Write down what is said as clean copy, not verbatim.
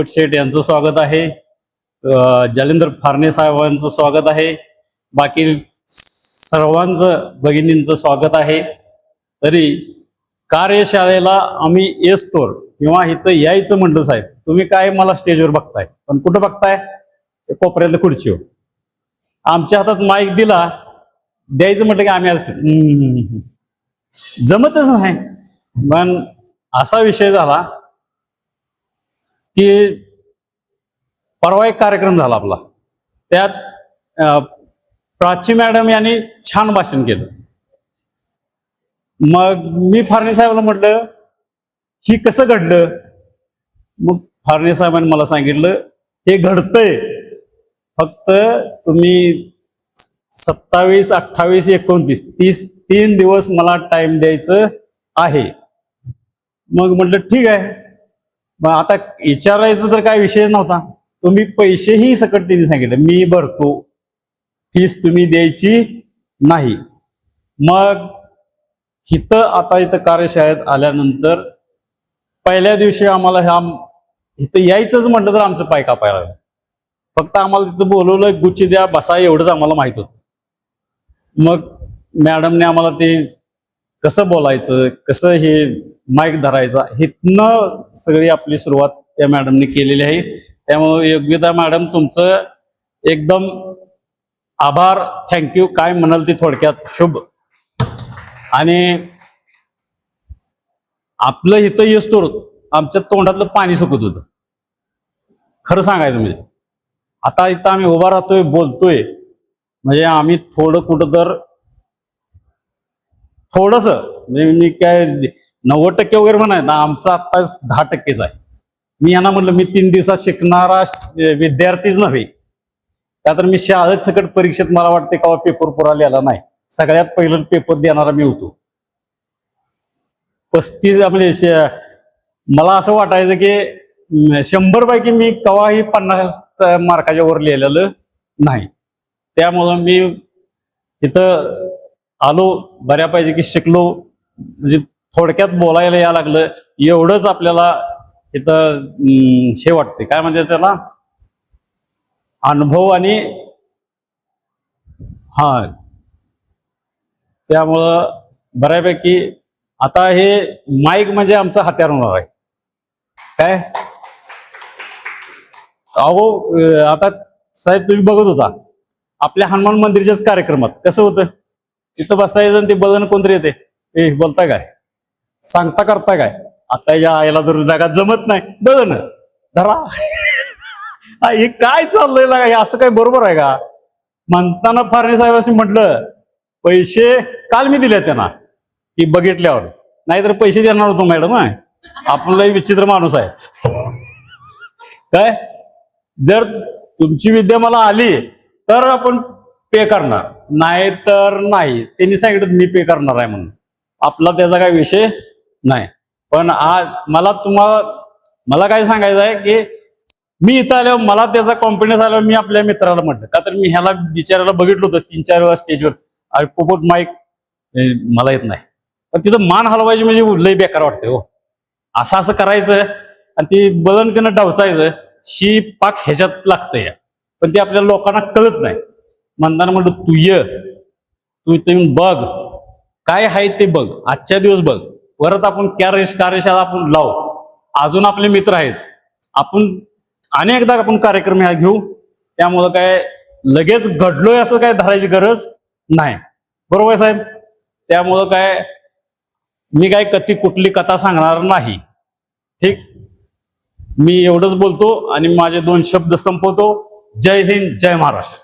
शेठ यांचं स्वागत आहे, जालिंदर फारणे साहेबांचं स्वागत आहे, बाकी सर्वांचं भगिनींचं स्वागत आहे। तरी कार्यशाळेला आम्ही येस्तोर किंवा इथं यायचं म्हटलं साहेब, तुम्ही काय मला स्टेजवर बघताय, पण कुठं बघताय? ते कोपऱ्यातल्या खुर्चीवर। आमच्या हातात माईक दिला, द्यायचं म्हटलं की आम्ही आज जमतच नाही। पण असा विषय झाला की परवा एक कार्यक्रम झाला आपला, त्यात प्राची मॅडम यांनी छान भाषण केलं। मग मी फारणे साहेबांना म्हटलं ही कसं घडलं? मग फारणे साहेबांनी मला सांगितलं हे घडतंय, फक्त तुम्ही 27, 28, 29, 30 3 दिवस मला टाइम द्यायचं आहे। मग म्हटलं ठीक आहे। मग आता विचारायचं तर काय विषय नव्हता, तुम्ही पैसेही सकट त्यांनी सांगितले मी भरतो, फीस तुम्ही द्यायची नाही। मग इथं कार्यशाळेत आल्यानंतर पहिल्या दिवशी आम्हाला इथं यायचंच म्हटलं तर आमचं पाय कापायला लागलं। फक्त आम्हाला तिथं बोलवलं, गुच्ची द्या, बसा, एवढंच आम्हाला माहित होतं। मग मॅडमने आम्हाला ते कसं बोलायचं, कसं हे माईक धरायचा, हितनं सगळी आपली सुरुवात त्या मॅडमने केलेली आहे। त्यामुळे योग्यता मॅडम तुमचं एकदम आभार, थँक्यू, काय म्हणाल ते थोडक्यात शुभ। आणि आपलं इथं येस्तोर आमच्या तोंडातलं पाणी सुकत होतं, खरं सांगायचं म्हणजे। आता इथं आम्ही उभा राहतोय, बोलतोय, म्हणजे आम्ही थोडं कुठं तर थोडस, म्हणजे मी काय 90% वगैरे म्हणाय ना, आमचं आता 10%च आहे। मी यांना म्हटलं मी 3 दिवसात शिकणारा विद्यार्थीच नव्हे, त्या तर मी शाळेत सकट परीक्षेत मला वाटते का पेपर पुरा लिहिला नाही, सगळ्यात पहिलं पेपर देणारा मी होतो। 35 म्हणजे मला असं वाटायचं की 100 पैकी मी कवाही 50 मार्काच्या वर लिहिलेलं नाही। त्यामुळं मी इथं आलो, बऱ्यापैकी शिकलो, म्हणजे थोडक्यात बोलायला या लागलं, एवढंच आपल्याला इथं हे वाटते, काय म्हणजे त्याला अनुभव। आणि त्यामुळं बऱ्यापैकी आता हे माईक म्हणजे आमचं हत्यार होणार आहे। काय अहो, आता साहेब तुम्ही बघत होता आपल्या हनुमान मंदिरच्याच कार्यक्रमात कसं होतं, तिथं बसतायचं आणि ते बदन कोणतरी येते, ए बोलताय काय, सांगता करता काय, आता या आईला धरून जागा जमत नाही, बदन धरा हे काय चाललंय लागा, हे असं काय बरोबर आहे का? म्हणताना फारणे साहेब असं म्हटलं पैसे काल मी दिले त्यांना की बघितल्यावर, नाहीतर पैसे देणार होतो मॅडम, आपलाही विचित्र माणूस आहे। काय जर तुमची विद्या मला आली तर आपण पे करणार, नाही तर नाही। त्यांनी सांगितलं मी पे करणार आहे म्हणून, आपला त्याचा काही विषय नाही। पण आज मला काय सांगायचं आहे की मी इथं आल्यावर मला त्याचा कॉन्फिडन्स आल्यावर मी आपल्या मित्राला म्हटलं, का तर मी ह्याला बिचारायला बघितलं होतं 3-4 वेळा स्टेजवर, आणि पोपट माईक मला येत नाही, पण तिथं मान हलवायची म्हणजे लय बेकार वाटते हो। असं करायचं आणि ती बदन त्यानं डावचायचं, शी पाक ह्याच्यात लागतंय, पण ते आपल्या लोकांना कळत नाही। म्हणताना म्हटलं तू इथं येऊन बघ, काय आहे ते बघ, आजच्या दिवस बघ, परत आपण कार्यशाळा आपण लावू, अजून आपले मित्र आहेत, आपण अनेकदा आपण कार्यक्रम ह्या घेऊ। त्यामुळं काय लगेच घडलोय असं काय धरायची गरज नाही, बरोबर आहे साहेब? त्यामुळं काय मी काय कुठली कथा सांगणार नाही, ठीक। मी एवढंच बोलतो आणि माझे 2 शब्द संपवतो। जय हिंद, जय महाराष्ट्र।